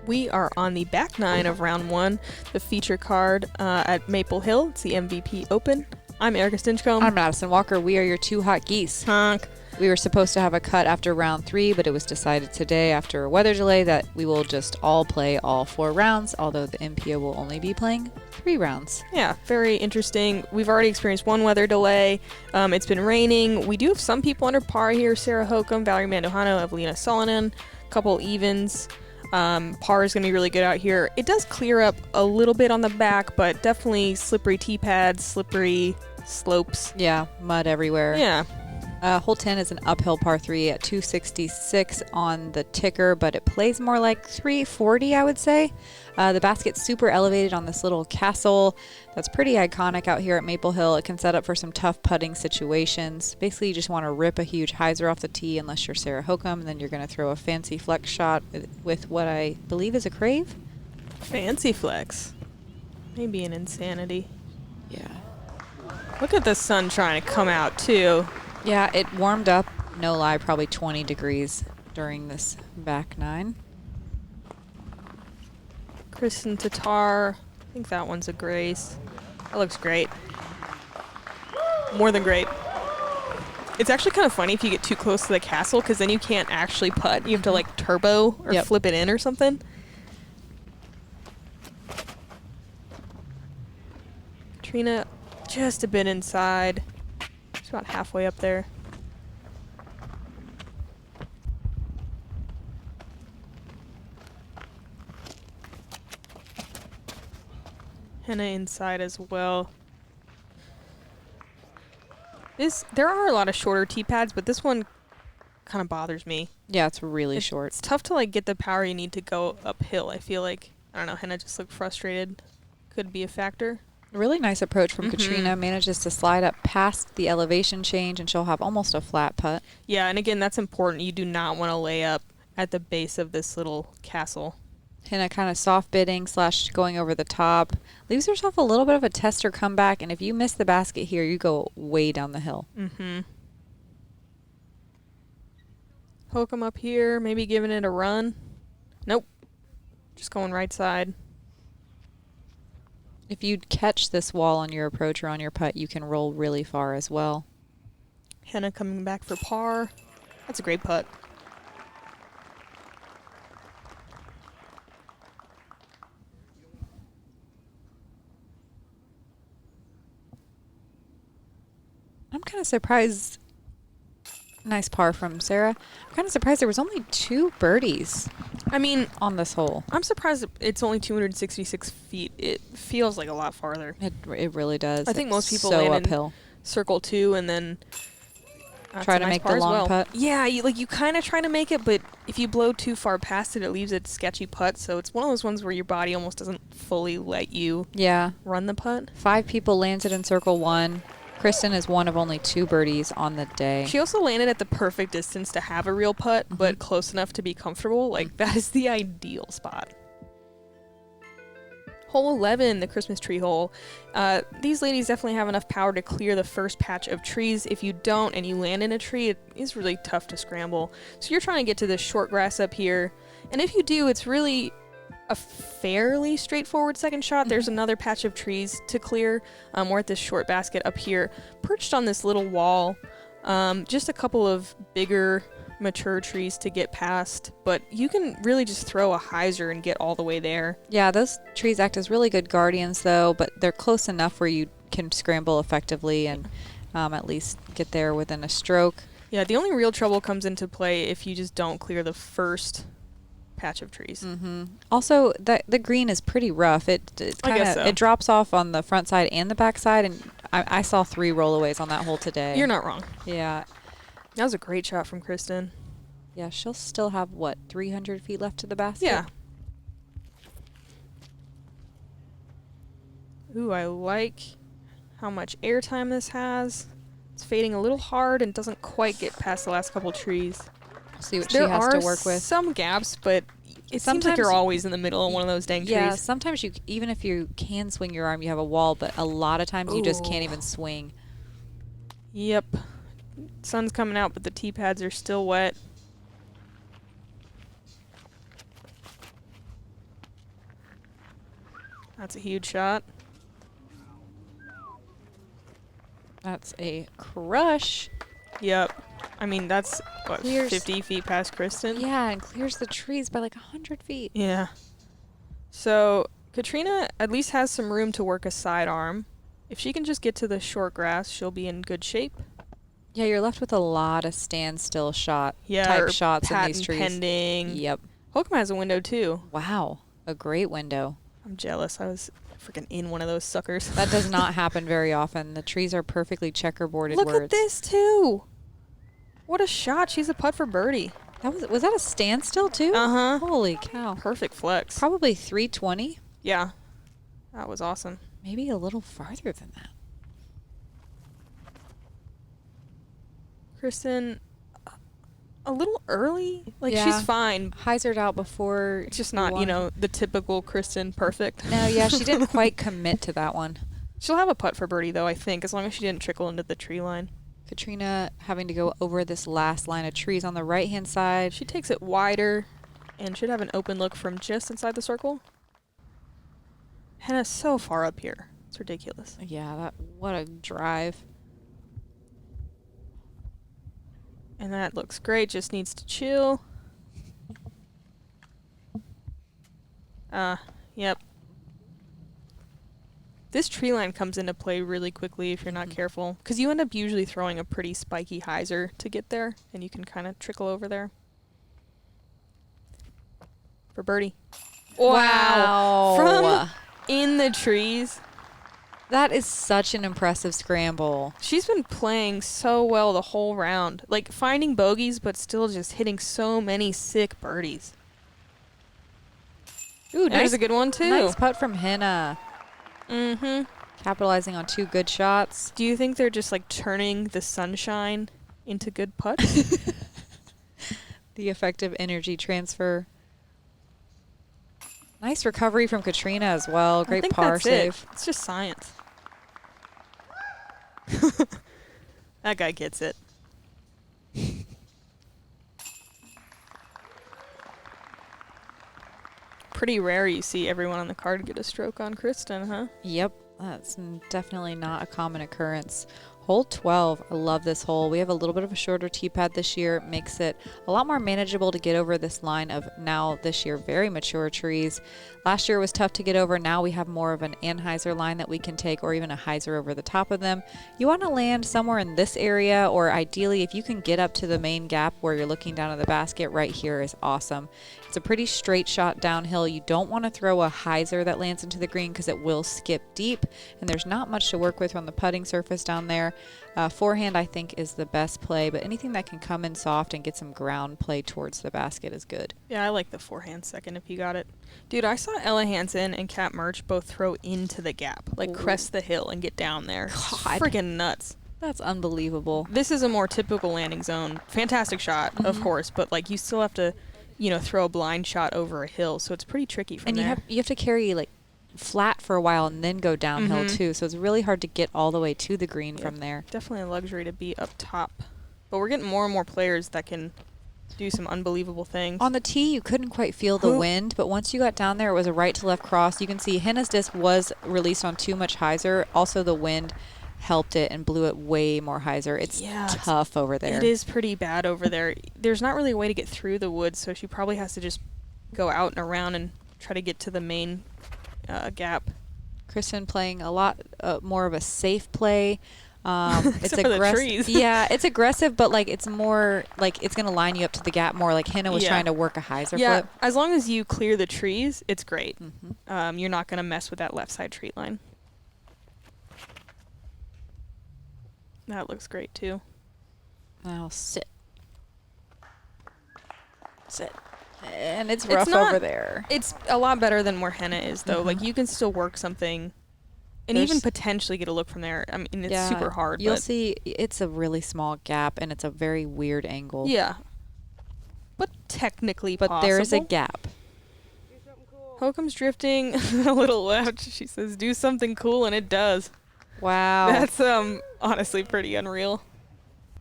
We are on the back nine of round one, the feature card at Maple Hill. It's the MVP Open. I'm Erika Stinchcomb. I'm Madison Walker. We are your two hot geese. Honk. We were supposed to have a cut after round 3, but it was decided today after a weather delay that we will just all play all 4 rounds, although the MPO will only be playing 3 rounds. Yeah, very interesting. We've already experienced one weather delay. It's been raining. We do have some people under par here. Sarah Hokom, Valerie Mandohano, Evelina Solonen, a couple evens. Par is going to be really good out here. It does clear up a little bit on the back, but definitely slippery tee pads, slippery slopes. Yeah, mud everywhere. Yeah. Hole 10 is an uphill par 3 at 266 on the ticker, but it plays more like 340, I would say. The basket's super elevated on this little castle that's pretty iconic out here at Maple Hill. It can set up for some tough putting situations. Basically, you just want to rip a huge hyzer off the tee unless you're Sarah Hokom, and then you're going to throw a fancy flex shot with what I believe is a crave. Fancy flex. Maybe an insanity. Yeah. Look at the sun trying to come out, too. Yeah, it warmed up, no lie, probably 20 degrees during this back nine. Kristin Tattar. I think that one's a grace. That looks great. More than great. It's actually kind of funny if you get too close to the castle, because then you can't actually putt. You have to like turbo or flip it in or something. Catrina just a bit inside. She's about halfway up there. Henna inside as well. There are a lot of shorter tee pads, but this one kind of bothers me. Yeah, it's really short. It's tough to like get the power you need to go uphill. I feel like, I don't know, Henna just looked frustrated. Could be a factor. Really nice approach from Catrina. Manages to slide up past the elevation change, and she'll have almost a flat putt. Yeah, and again, that's important. You do not want to lay up at the base of this little castle. Henna kind of soft bidding / going over the top. Leaves herself a little bit of a tester comeback, and if you miss the basket here, you go way down the hill. Hokom up here, maybe giving it a run. Nope. Just going right side. If you catch this wall on your approach or on your putt, you can roll really far as well. Henna coming back for par. That's a great putt. I'm kind of surprised. Nice par from Sarah. I'm kind of surprised there was only 2 birdies. I mean, on this hole. I'm surprised it's only 266 feet. It feels like a lot farther. It really does. I think most people so land uphill. in circle 2 and then try to make the long putt. Yeah, you kind of try to make it, but if you blow too far past it, it leaves a sketchy putt. So it's one of those ones where your body almost doesn't fully let you run the putt. 5 people landed in circle 1. Kristin is one of only 2 birdies on the day. She also landed at the perfect distance to have a real putt, but close enough to be comfortable. Like, that is the ideal spot. Hole 11, the Christmas tree hole. These ladies definitely have enough power to clear the first patch of trees. If you don't and you land in a tree, it is really tough to scramble. So you're trying to get to this short grass up here. And if you do, it's really a fairly straightforward second shot. There's another patch of trees to clear. We're at this short basket up here, perched on this little wall. Just a couple of bigger, mature trees to get past, but you can really just throw a hyzer and get all the way there. Yeah, those trees act as really good guardians, though, but they're close enough where you can scramble effectively and at least get there within a stroke. Yeah, the only real trouble comes into play if you just don't clear the first patch of trees. Also, the green is pretty rough. It drops off on the front side and the back side, and I saw 3 rollaways on that hole today. You're not wrong. Yeah. That was a great shot from Kristin. Yeah, she'll still have, 300 feet left to the basket? Yeah. Ooh, I like how much airtime this has. It's fading a little hard and doesn't quite get past the last couple trees. See what she has to work with. There are some gaps, but it seems like you're always in the middle of one of those dang trees. Yeah, sometimes even if you can swing your arm, you have a wall, but a lot of times you just can't even swing. Yep. Sun's coming out, but the tee pads are still wet. That's a huge shot. That's a crush. Yep. I mean, that's, what, Clears. 50 feet past Kristin? Yeah, and clears the trees by like 100 feet. Yeah. So, Catrina at least has some room to work a sidearm. If she can just get to the short grass, she'll be in good shape. Yeah, you're left with a lot of standstill shot Yeah, or type shots in these patent trees. pending. Yep. Hokom has a window, too. Wow. A great window. I'm jealous. I was freaking in one of those suckers. That does not happen very often. The trees are perfectly checkerboarded Look words. at this, too. What a shot. She's a putt for birdie. That was that a standstill too? Uh-huh. Holy cow. Perfect flex. Probably 320. Yeah. That was awesome. Maybe a little farther than that. Kristin, a little early. Like, Yeah. she's fine. Hyzered out before. It's just not, you know, the typical Kristin perfect. No, yeah, she didn't quite commit to that one. She'll have a putt for birdie, though, I think, as long as she didn't trickle into the tree line. Catrina having to go over this last line of trees on the right-hand side. She takes it wider and should have an open look from just inside the circle. Henna's so far up here. It's ridiculous. Yeah, what a drive. And that looks great. Just needs to chill. Yep. This tree line comes into play really quickly if you're not careful, because you end up usually throwing a pretty spiky hyzer to get there, and you can kind of trickle over there. For birdie. Wow. From in the trees. That is such an impressive scramble. She's been playing so well the whole round. Like, finding bogeys, but still just hitting so many sick birdies. Ooh, There's a good one, too. Nice putt from Henna. Mm-hmm. Capitalizing on 2 good shots. Do you think they're just, like, turning the sunshine into good putts? The effective energy transfer. Nice recovery from Catrina as well. Great par save. It's just science. That guy gets it. Pretty rare you see everyone on the card get a stroke on Kristin, huh? Yep, that's definitely not a common occurrence. Hole 12, I love this hole. We have a little bit of a shorter tee pad this year. It makes it a lot more manageable to get over this line of now this year very mature trees. Last year was tough to get over. Now we have more of an anhyzer line that we can take, or even a hyzer over the top of them. You want to land somewhere in this area, or ideally if you can get up to the main gap where you're looking down at the basket, right here is awesome. It's a pretty straight shot downhill. You don't want to throw a hyzer that lands into the green because it will skip deep, and there's not much to work with on the putting surface down there. Forehand, I think, is the best play, but anything that can come in soft and get some ground play towards the basket is good. Yeah, I like the forehand second if you got it. Dude, I saw Ella Hansen and Kat Murch both throw into the gap, like crest the hill and get down there. God. Freaking nuts. That's unbelievable. This is a more typical landing zone. Fantastic shot, of course, but like you still have to, you know, throw a blind shot over a hill, so it's pretty tricky from there. And you have to carry like flat for a while and then go downhill too, so it's really hard to get all the way to the green from there. Definitely a luxury to be up top, but we're getting more and more players that can do some unbelievable things. On the tee, you couldn't quite feel the wind, but once you got down there, it was a right to left cross. You can see Henna's disc was released on too much hyzer. Also, the wind helped it and blew it way more hyzer. It's tough over there. It is pretty bad over there. There's not really a way to get through the woods, so she probably has to just go out and around and try to get to the main gap. Kristin playing a lot more of a safe play. It's for the trees. Yeah, it's aggressive, but like it's more like it's going to line you up to the gap more. Like Henna was trying to work a hyzer flip. As long as you clear the trees, it's great. You're not going to mess with that left side tree line. That looks great too. Now sit. And it's rough over there. It's a lot better than where Henna is, though. Like, you can still work something and even potentially get a look from there. I mean, it's super hard. You'll see it's a really small gap, and it's a very weird angle. Yeah. But technically possible. But there is a gap. Hokom's drifting a little left. She says, do something cool, and it does. Wow. That's honestly pretty unreal.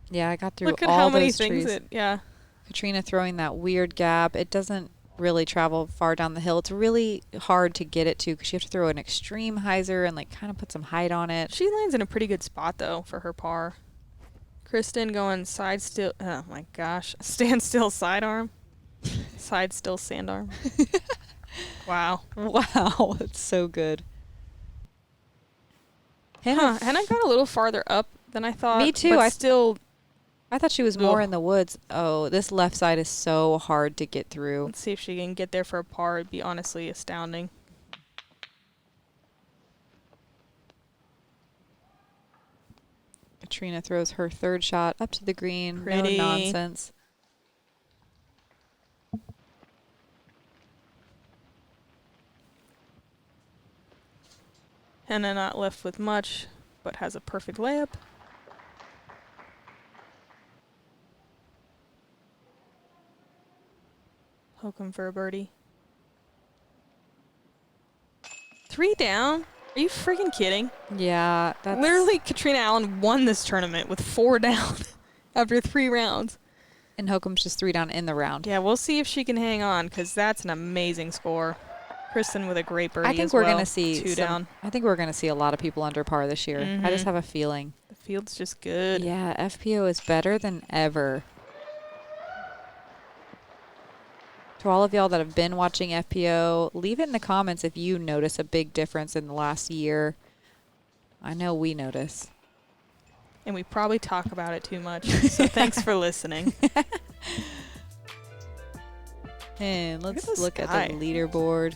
Yeah, I got through Look at all how many those things trees. yeah. Catrina throwing that weird gap. It doesn't really travel far down the hill. It's really hard to get it to because you have to throw an extreme hyzer and like kind of put some height on it. She lands in a pretty good spot though for her par. Kristin going side still. Oh my gosh, stand still sidearm, side still sandarm. Wow. Wow, it's so good. Henna got a little farther up than I thought. Me too. But I thought she was more in the woods. Oh, this left side is so hard to get through. Let's see if she can get there for a par. It'd be honestly astounding. Catrina throws her third shot up to the green. Pretty. No nonsense. Henna not left with much, but has a perfect layup. Hokom for a birdie. 3 down? Are you freaking kidding? Yeah, that's Literally, Catrina Allen won this tournament with 4 down after 3 rounds. And Hokom's just 3 down in the round. Yeah, we'll see if she can hang on because that's an amazing score. Kristin with a great birdie. I think as we're well. gonna see 2 down. I think we're gonna see a lot of people under par this year. I just have a feeling. The field's just good. Yeah, FPO is better than ever. To all of y'all that have been watching FPO, leave it in the comments if you notice a big difference in the last year. I know we notice. And we probably talk about it too much. So thanks for listening. And let's look at sky. the leaderboard.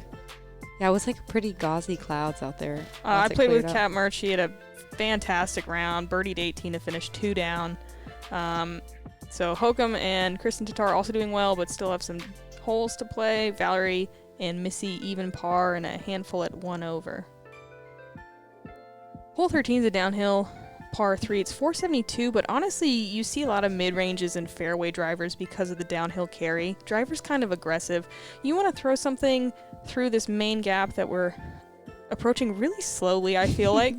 Yeah, it was like pretty gauzy clouds out there. I once it played with cleared up. Kat Mertz. She had a fantastic round. Birdied 18 to finish 2 down. So Hokom and Kristin Tattar also doing well, but still have some holes to play. Valerie and Missy even par and a handful at 1 over. Hole 13 is a downhill par 3. It's 472, but honestly, you see a lot of mid-ranges and fairway drivers because of the downhill carry. Driver's kind of aggressive. You want to throw something through this main gap that we're approaching really slowly, I feel like.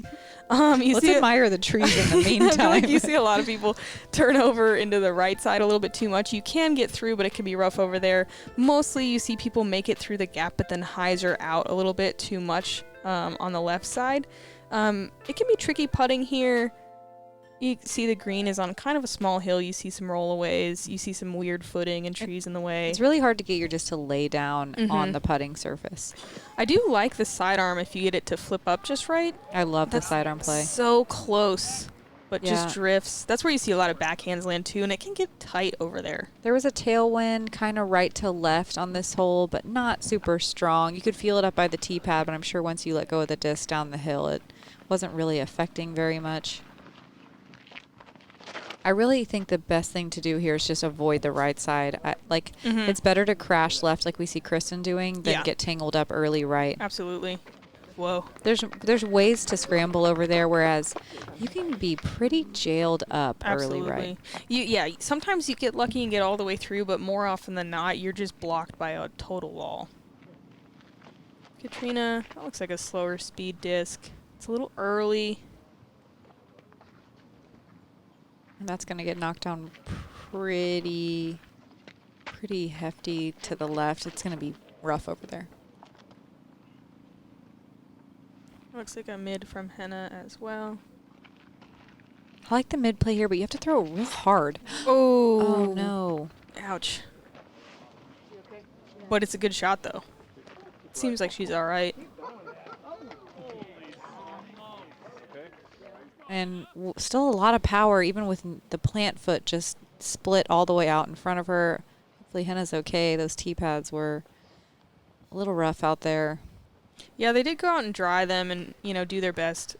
Let's admire the trees in the meantime. I feel like you see a lot of people turn over into the right side a little bit too much. You can get through, but it can be rough over there. Mostly you see people make it through the gap, but then hyzer out a little bit too much on the left side. It can be tricky putting here. You see the green is on kind of a small hill. You see some rollaways. You see some weird footing and trees in the way. It's really hard to get your disc to lay down on the putting surface. I do like the sidearm if you get it to flip up just right. I love the sidearm play. So close, but Yeah. just drifts. That's where you see a lot of backhands land too, and it can get tight over there. There was a tailwind kind of right to left on this hole, but not super strong. You could feel it up by the tee pad, but I'm sure once you let go of the disc down the hill, it wasn't really affecting very much. I really think the best thing to do here is just avoid the right side. It's better to crash left like we see Kristin doing than get tangled up early right. Absolutely. Whoa. There's ways to scramble over there, whereas you can be pretty jailed up early right. Sometimes you get lucky and get all the way through, but more often than not, you're just blocked by a total wall. Catrina, that looks like a slower speed disc. It's a little early. And that's going to get knocked down pretty hefty to the left. It's going to be rough over there. Looks like a mid from Henna as well. I like the mid play here, but you have to throw it real hard. Oh, no. Ouch. But it's a good shot, though. Seems like she's all right. And still a lot of power, even with the plant foot just split all the way out in front of her. Hopefully Henna's okay. Those tee pads were a little rough out there. Yeah, they did go out and dry them and, do their best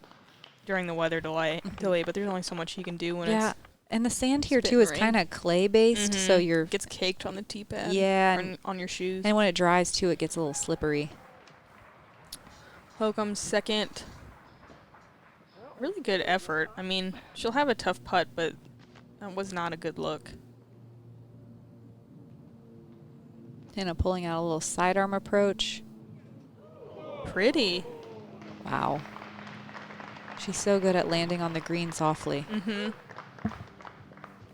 during the weather delay, but there's only so much you can do when it's and the sand here, spit too, is rain. kind of clay-based, so you're... gets caked on the tee pad. Yeah. Or on your shoes. And when it dries, too, it gets a little slippery. Hokom's second. Really good effort. I mean, she'll have a tough putt, but that was not a good look. Henna pulling out a little sidearm approach. Pretty. Wow. She's so good at landing on the green softly.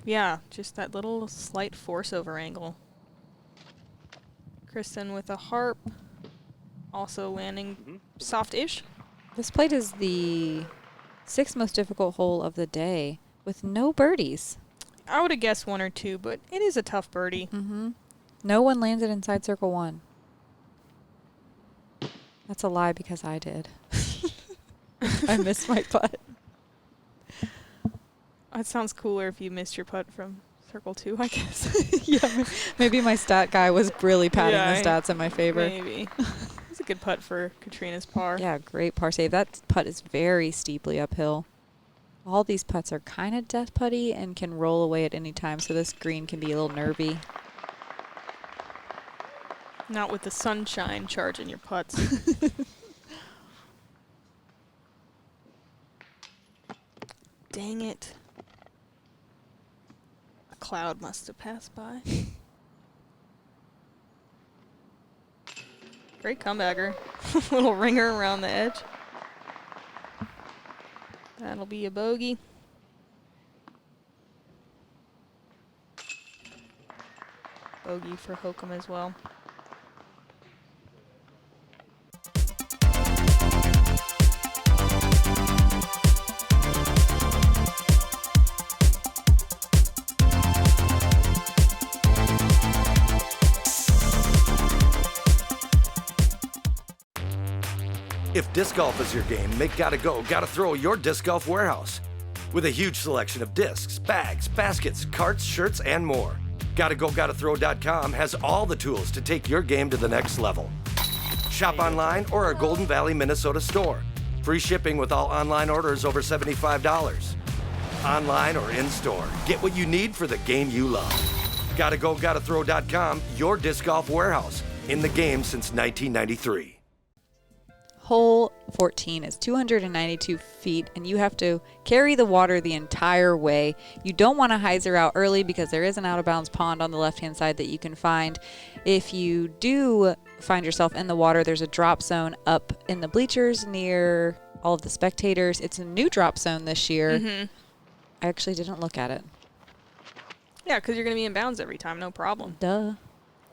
Yeah, just that little slight force over angle. Kristin with a harp. Also landing soft-ish. This plate is the 6th most difficult hole of the day with no birdies. I would have guessed 1 or 2, but it is a tough birdie. No one landed inside circle 1. That's a lie because I did. I missed my putt. It sounds cooler if you missed your putt from circle 2, I guess. Yeah, maybe my stat guy was really padding the stats in my favor. Maybe. It's a good putt for Catrina's par. Yeah, great par save. That putt is very steeply uphill. All these putts are kind of death putty and can roll away at any time, so this green can be a little nervy. Not with the sunshine charging your putts. Dang it. A cloud must have passed by. Great comebacker. Little ringer around the edge. That'll be a bogey. Bogey for Hokom as well. If disc golf is your game, make Gotta Go, Gotta Throw your disc golf warehouse. With a huge selection of discs, bags, baskets, carts, shirts, and more. GottaGoGottaThrow.com has all the tools to take your game to the next level. Shop online or our Golden Valley, Minnesota store. Free shipping with all online orders over $75. Online or in-store, get what you need for the game you love. GottaGoGottaThrow.com, your disc golf warehouse. In the game since 1993. Hole 14 is 292 feet, and you have to carry the water the entire way. You don't want to hyzer out early because there is an out-of-bounds pond on the left-hand side that you can find. If you do find yourself in the water, there's a drop zone up in the bleachers near all of the spectators. It's a new drop zone this year. I actually didn't look at it. Yeah, because you're going to be in bounds every time, no problem. Duh.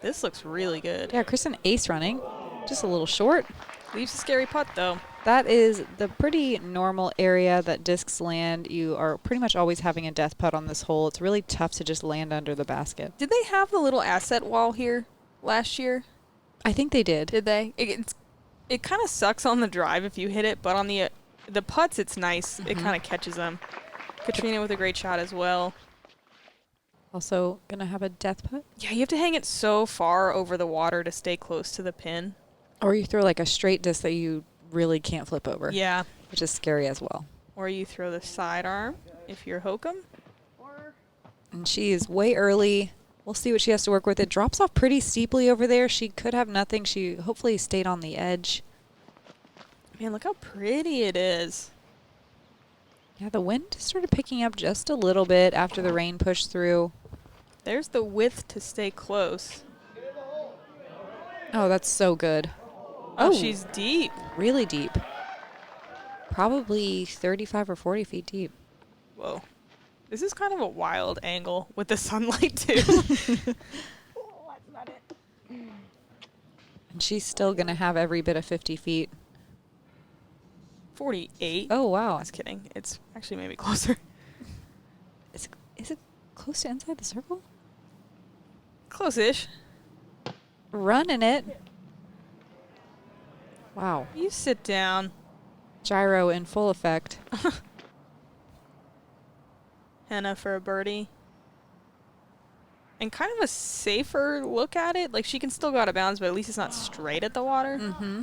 This looks really good. Yeah, Kristin ace running. Just a little short. Leaves a scary putt, though. That is the pretty normal area that discs land. You are pretty much always having a death putt on this hole. It's really tough to just land under the basket. Did they have the little asset wall here last year? I think they did. Did they? It kind of sucks on the drive if you hit it, but on the putts, it's nice. It kind of catches them. Catrina with a great shot as well. Also going to have a death putt. Yeah, you have to hang it so far over the water to stay close to the pin. Or you throw like a straight disc that you really can't flip over. Yeah. Which is scary as well. Or you throw the sidearm if you're Hokom. And she is way early. We'll see what she has to work with. It drops off pretty steeply over there. She could have nothing. She hopefully stayed on the edge. Man, look how pretty it is. Yeah, the wind started picking up just a little bit after the rain pushed through. There's the width to stay close. Oh, that's so good. Oh, she's deep. Really deep. Probably 35 or 40 feet deep. Whoa. This is kind of a wild angle with the sunlight, too. Oh, that's not it. And she's still going to have every bit of 50 feet. 48. Oh, wow. I was kidding. It's actually maybe closer. Is it close to inside the circle? Close-ish. Running it. Wow. You sit down. Gyro in full effect. Henna for a birdie. And kind of a safer look at it. Like, she can still go out of bounds, but at least it's not straight at the water. Mm-hmm.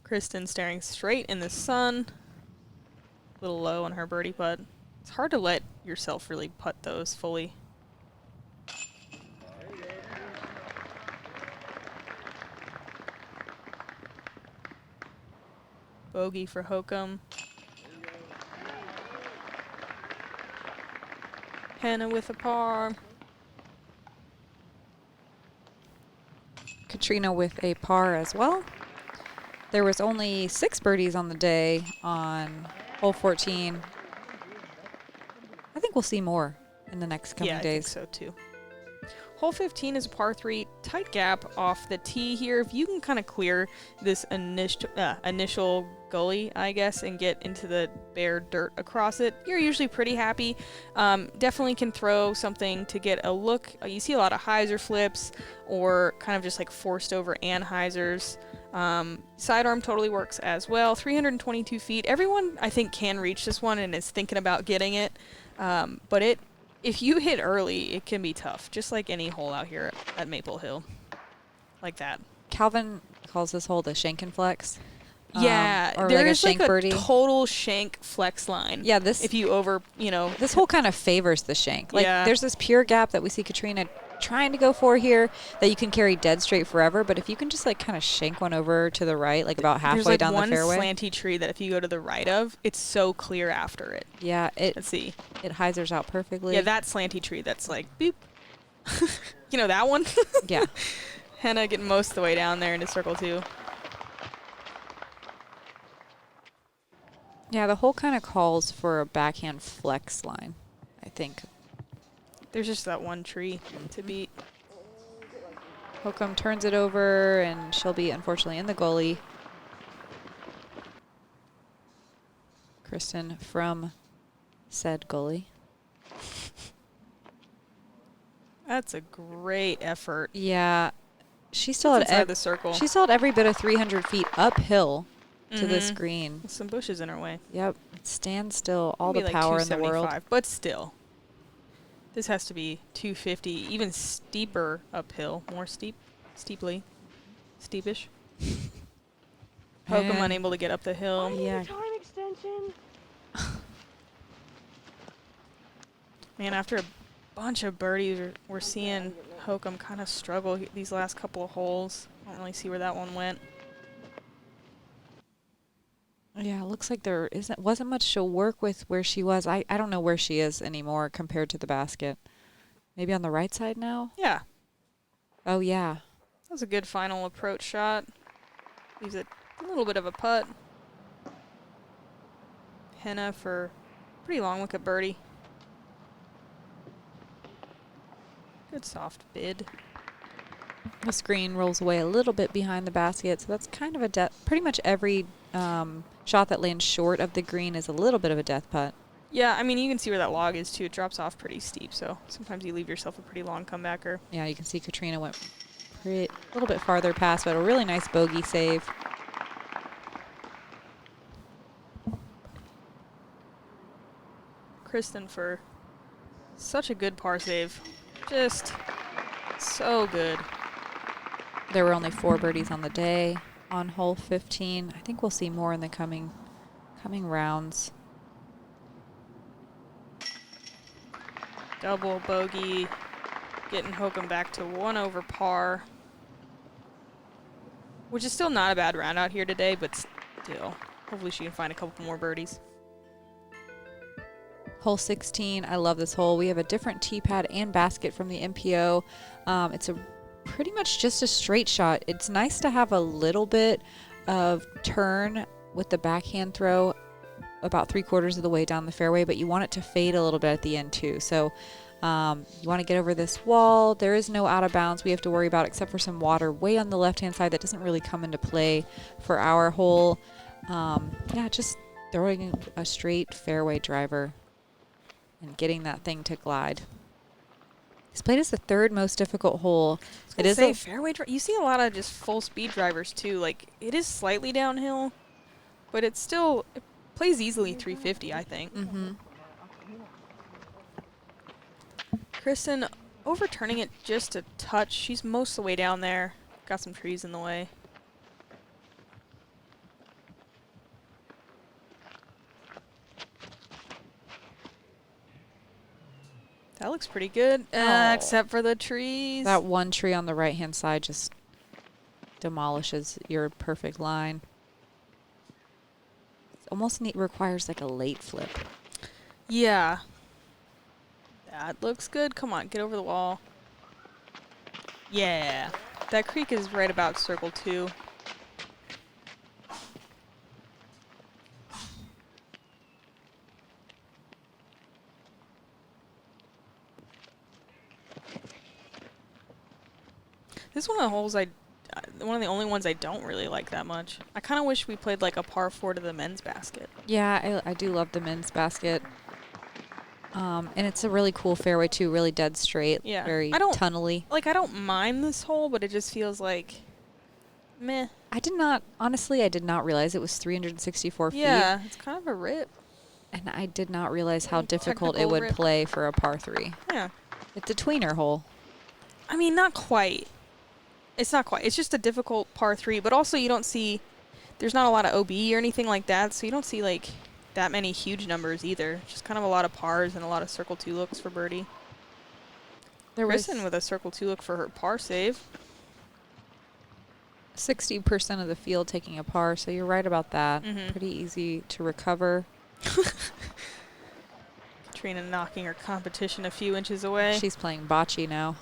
Kristin staring straight in the sun. A little low on her birdie putt. It's hard to let yourself really putt those fully. Bogey for Hokom. Henna with a par. Catrina with a par as well. There was only 6 birdies on the day on hole 14. I think we'll see more. in the next coming I days. think so too. Hole 15 is a par 3, tight gap off the tee here. If you can kind of clear this initial gully, I guess, and get into the bare dirt across it, you're usually pretty happy. Definitely can throw something to get a look. You see a lot of hyzer flips or kind of just like forced over anhyzers. Sidearm totally works as well. 322 feet. Everyone, I think, can reach this one and is thinking about getting it. But if you hit early, it can be tough, just like any hole out here at Maple Hill. Like that. Calvin calls this hole the shank and flex. Yeah, or there like is a shank like a birdie. total shank flex line. Yeah, if you this hole kind of favors the shank. Like Yeah. there's this pure gap that we see Catrina trying to go for here that you can carry dead straight forever, but if you can just like kind of shank one over to the right, like about halfway there's like down the fairway. one slanty tree that if you go to the right of, it's so clear after it. Yeah, Let's see. it hyzers out perfectly. Yeah, that slanty tree that's like boop. You know that one? Yeah. Henna getting most of the way down there into circle 2. Yeah, the hole kind of calls for a backhand flex line, I think. There's just that one tree to beat. Hokom turns it over, and she'll be, unfortunately, in the gully. Kristin from said gully. That's a great effort. Yeah. She still That's had inside the circle. She still had every bit of 300 feet uphill to this green. With some bushes in her way. Yep. Stand still. All the Maybe like power in the world. 275, but still. This has to be 250, even steeper uphill. More steepish. Hokom And- unable to get up the hill. Yeah. Time extension. Man, after a bunch of birdies, we're seeing Hokom kind of struggle these last couple of holes. I don't really see where that one went. Yeah, it looks like there wasn't much to work with where she was. I don't know where she is anymore compared to the basket. Maybe on the right side now? Yeah, Oh, yeah. that was a good final approach shot. Leaves it a little bit of a putt. Henna for a pretty long look at birdie. Good soft bid. The screen rolls away a little bit behind the basket, so that's kind of a pretty much every shot that lands short of the green is a little bit of a death putt. Yeah, I mean, you can see where that log is, too. It drops off pretty steep, so sometimes you leave yourself a pretty long comebacker. Yeah, you can see Catrina went a little bit farther past, but a really nice bogey save. Kristin for such a good par save. Just so good. There were only 4 birdies on the day on hole 15. I think we'll see more in the coming rounds. Double bogey, getting Hokom back to 1 over par, which is still not a bad round out here today, but still, hopefully she can find a couple more birdies. Hole 16, I love this hole. We have a different tee pad and basket from the MPO. It's a pretty much just a straight shot. It's nice to have a little bit of turn with the backhand throw about 3/4 of the way down the fairway, but you want it to fade a little bit at the end too. So you want to get over this wall. There is no out of bounds we have to worry about except for some water way on the left-hand side that doesn't really come into play for our hole. Yeah, just throwing a straight fairway driver and getting that thing to glide. This played is the 3rd most difficult hole. It is fairway. You see a lot of just full speed drivers too. Like it is slightly downhill, but it plays easily 350. I think. Kristin overturning it just a touch. She's most of the way down there. Got some trees in the way. That looks pretty good, except for the trees. that one tree on the right-hand side just demolishes your perfect line. It almost requires like a late flip. Yeah. That looks good. Come on, get over the wall. Yeah. That creek is right about circle 2. This is one of the holes one of the only ones I don't really like that much. I kind of wish we played like a par 4 to the men's basket. Yeah, I do love the men's basket. And it's a really cool fairway too, really dead straight, Yeah. very tunnely. Like, I don't mind this hole, but it just feels like meh. I did not realize it was 364 feet. Yeah, it's kind of a rip. And I did not realize how difficult it Technical would rip. play for a par 3. Yeah. It's a tweener hole. I mean, not quite. It's not quite. It's just a difficult par 3, but also you don't see, there's not a lot of OB or anything like that, so you don't see like that many huge numbers either. Just kind of a lot of pars and a lot of circle 2 looks for birdie. Kristin with a circle 2 look for her par save. 60% of the field taking a par, so you're right about that. Pretty easy to recover. Catrina knocking her competition a few inches away. She's playing bocce now.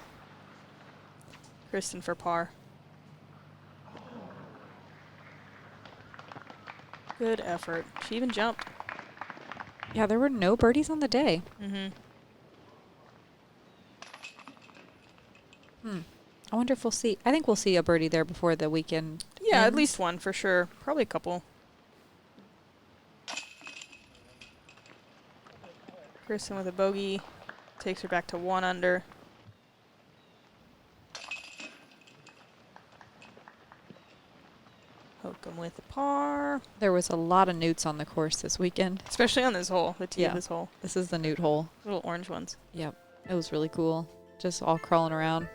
Kristin for par. Good effort. She even jumped. Yeah, there were no birdies on the day. I wonder if we'll see. I think we'll see a birdie there before the weekend. Yeah, at ends. least one for sure. Probably a couple. Kristin with a bogey. Takes her back to 1 under. Hokom with a par. There was a lot of newts on the course this weekend. Especially on this hole, the tee of this hole. This is the newt hole. Little orange ones. Yep. It was really cool. Just all crawling around.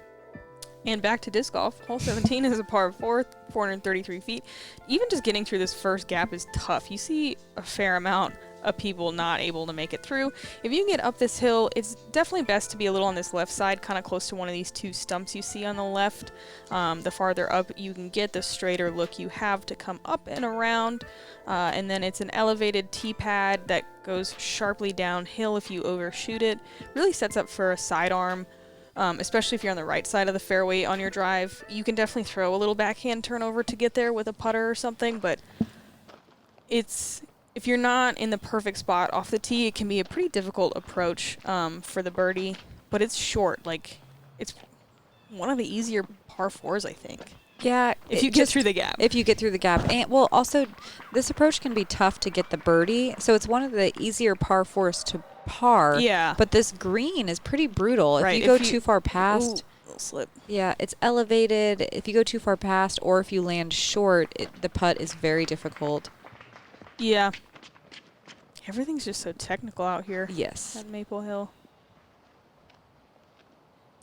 And back to disc golf. Hole 17 is a par 4, 433 feet. Even just getting through this first gap is tough. You see a fair amount of people not able to make it through. If you can get up this hill, it's definitely best to be a little on this left side, kind of close to one of these 2 stumps you see on the left. The farther up you can get, the straighter look you have to come up and around. And then it's an elevated tee pad that goes sharply downhill if you overshoot it. Really sets up for a sidearm. Especially if you're on the right side of the fairway on your drive. You can definitely throw a little backhand turnover to get there with a putter or something, but if you're not in the perfect spot off the tee, it can be a pretty difficult approach for the birdie, but it's short. Like, it's one of the easier par 4s, I think. Yeah. If you get through the gap. If you get through the gap. And, well, also, this approach can be tough to get the birdie, so it's one of the easier par 4s to par. Yeah. But this green is pretty brutal. Right. If you go too far past. Ooh, little slip. Yeah, it's elevated. If you go too far past or if you land short, the putt is very difficult. Yeah. Everything's just so technical out here. Yes. At Maple Hill.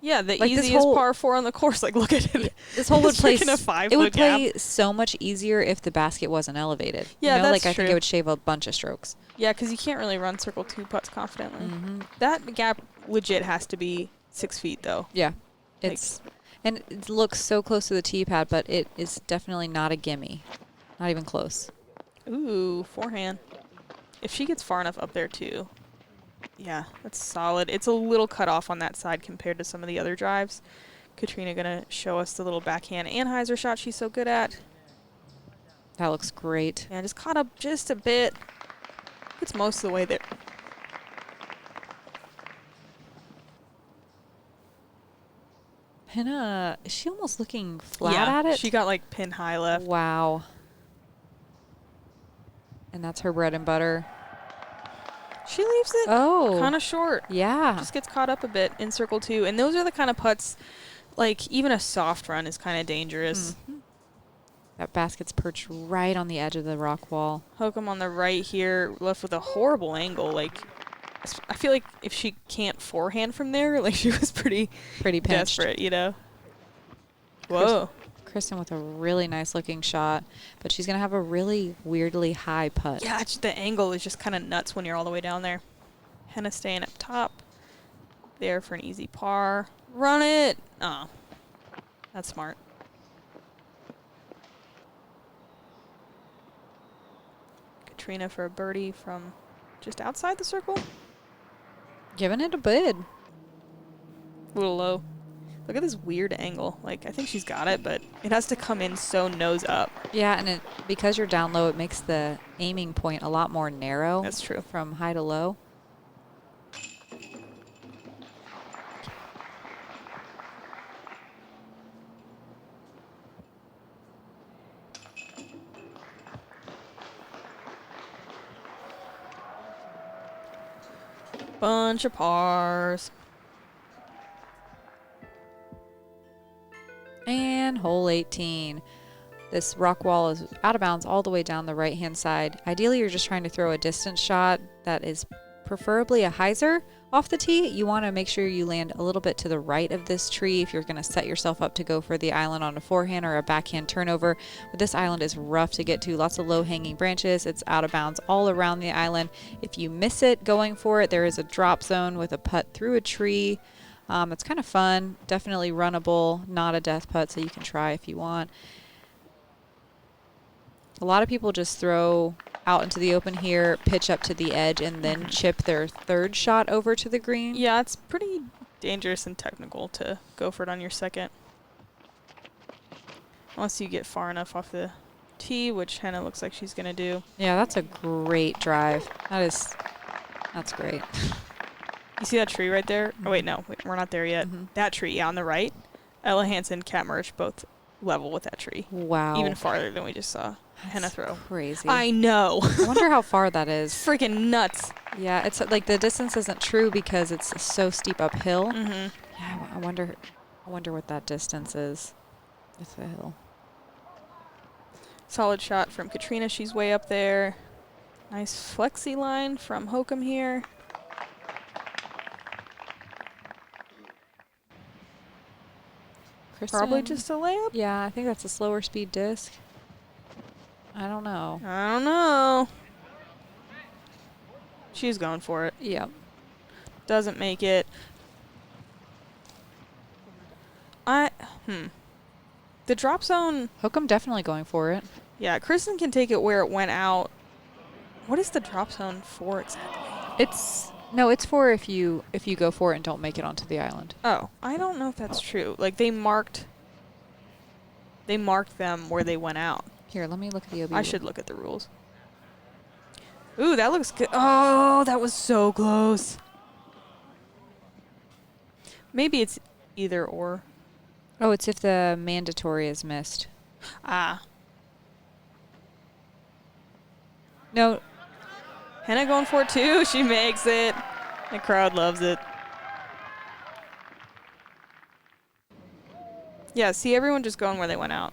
Yeah, the Like easiest par 4 on the course. Like, look at it. This hole would play. Freaking a 5 It would foot gap. play so much easier if the basket wasn't elevated. Yeah, you know? that's Like I think true. it would shave a bunch of strokes. Yeah, because you can't really run circle 2 putts confidently. That gap legit has to be 6 feet, though. Yeah, and it looks so close to the tee pad, but it is definitely not a gimme. Not even close. Ooh, forehand. If she gets far enough up there, too. Yeah, that's solid. It's a little cut off on that side compared to some of the other drives. Catrina going to show us the little backhand Anheuser shot she's so good at. That looks great. Yeah, just caught up just a bit. It's most of the way there. Henna, is she almost looking flat at it? She got like pin high left. Wow. And that's her bread and butter. She leaves it Oh. kind of short. Yeah. Just gets caught up a bit in circle 2. And those are the kind of putts, like even a soft run is kind of dangerous. That basket's perched right on the edge of the rock wall. Hokom on the right here, left with a horrible angle. Like, I feel like if she can't forehand from there, like she was pretty Pinched. desperate, you know? Whoa. Kristin with a really nice looking shot, but she's going to have a really weirdly high putt. Yeah, the angle is just kind of nuts when you're all the way down there. Henna staying up top. There for an easy par. Run it. Oh, that's smart. Catrina for a birdie from just outside the circle. Giving it a bid. A little low. Look at this weird angle. Like, I think she's got it, but it has to come in so nose up. Yeah, and because you're down low, it makes the aiming point a lot more narrow. That's true. From high to low. Bunch of pars. And hole 18. This rock wall is out of bounds all the way down the right-hand side. Ideally, you're just trying to throw a distance shot that is preferably a hyzer off the tee. You want to make sure you land a little bit to the right of this tree if you're going to set yourself up to go for the island on a forehand or a backhand turnover. But this island is rough to get to, lots of low-hanging branches. It's out of bounds all around the island. If you miss it going for it, there is a drop zone with a putt through a tree. It's kind of fun, definitely runnable, not a death putt, so you can try if you want. A lot of people just throw out into the open here, pitch up to the edge, and then chip their third shot over to the green. Yeah, it's pretty dangerous and technical to go for it on your second. Unless you get far enough off the tee, which Henna looks like she's going to do. Yeah, that's a great drive. That's great. You see that tree right there? Oh, wait, no. Wait, we're not there yet. That tree, yeah, on the right. Ella Hansen, Kat Mersch, both level with that tree. Wow. Even farther than we just saw Henna throw. Crazy. I know. I wonder how far that is. Freaking nuts. Yeah, it's like the distance isn't true because it's so steep uphill. Mm-hmm. Yeah, I wonder what that distance is with the hill. Solid shot from Catrina. She's way up there. Nice flexi line from Hokom here. Kristin? Probably just a layup. Yeah, I think that's a slower speed disc. I don't know. I don't know. She's going for it. Yep. Doesn't make it. The drop zone. Hokom definitely going for it. Yeah, Kristin can take it where it went out. What is the drop zone for exactly? It's for if you go for it and don't make it onto the island. Oh, I don't know if that's true. Like they marked them where they went out. Here, let me look at the OB. I should look at the rules. Ooh, that looks good. Oh, that was so close. Maybe it's either or. Oh, it's if the mandatory is missed. Ah. No. Henna going for it too. She makes it. The crowd loves it. Yeah, see everyone just going where they went out.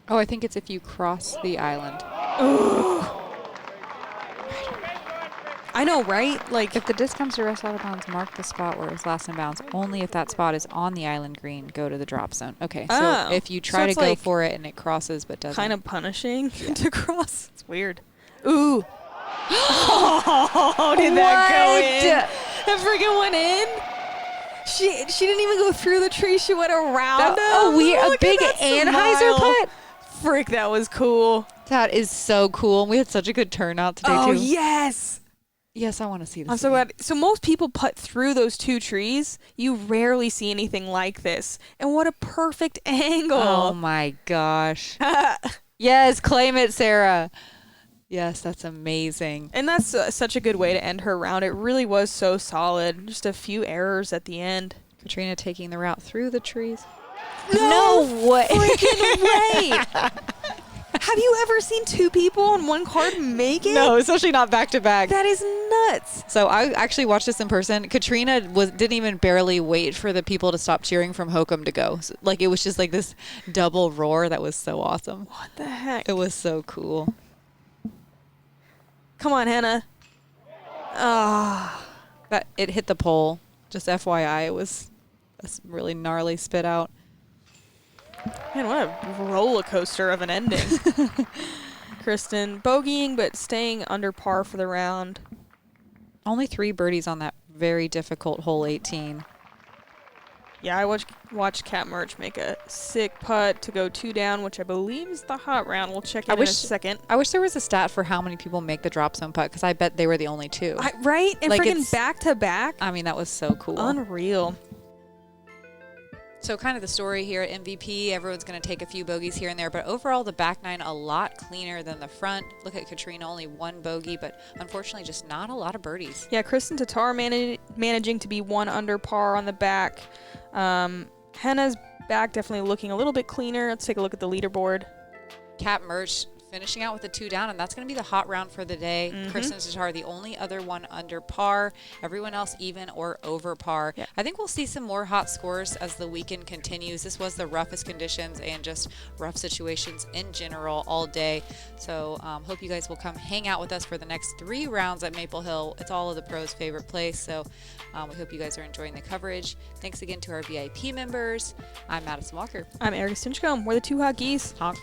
Oh, I think it's if you cross the island. Ooh. I know, right? Like If the disc comes to rest out of bounds, mark the spot where it was last in bounds. Only if that spot is on the island green, go to the drop zone. Okay, so if you try to go like for it and it crosses but doesn't. kind of punishing to cross. It's weird. Ooh. Oh, did that go in? That freaking went in? She didn't even go through the tree. She went around A big Anheuser putt? Frick, that was cool. That is so cool. We had such a good turnout today, Oh, too. yes. Yes, I want to see this. I'm so glad. So most people putt through those two trees. You rarely see anything like this. And what a perfect angle. Oh, my gosh. Yes, claim it, Sarah. Yes, that's amazing. And that's such a good way to end her round. It really was so solid. Just a few errors at the end. Katrina taking the route through the trees. No way. Freaking way. Have you ever seen two people on one card make it? No, especially not back to back. That is nuts. So I actually watched this in person. Katrina didn't even barely wait for the people to stop cheering from Hokom to go. So, like it was just like this double roar that was so awesome. What the heck? It was so cool. Come on, Henna. Ah. That it hit the pole. Just FYI, it was a really gnarly spit out. Man, what a roller coaster of an ending. Kristin bogeying, but staying under par for the round. Only 3 birdies on that very difficult hole 18. Yeah, I watched Kat Mersch make a sick putt to go 2 down, which I believe is the hot round. We'll check in a second. I wish there was a stat for how many people make the drop zone putt, because I bet they were the only 2. Right? And like freaking back to back. I mean, that was so cool. Unreal. So kind of the story here at MVP, everyone's going to take a few bogeys here and there, but overall the back 9 a lot cleaner than the front. Look at Katrina, only 1 bogey, but unfortunately just not a lot of birdies. Yeah, Kristin Tattar managing to be 1 under par on the back. Henna's back definitely looking a little bit cleaner. Let's take a look at the leaderboard. Kat Mersch finishing out with the 2 down, and that's going to be the hot round for the day. Kristin Tattar, the only other one under par. Everyone else even or over par. Yeah. I think we'll see some more hot scores as the weekend continues. This was the roughest conditions and just rough situations in general all day. So hope you guys will come hang out with us for the next 3 rounds at Maple Hill. It's all of the pros' favorite place. So we hope you guys are enjoying the coverage. Thanks again to our VIP members. I'm Madison Walker. I'm Erika Stinchcomb. We're the 2 Hot Geese. Honk.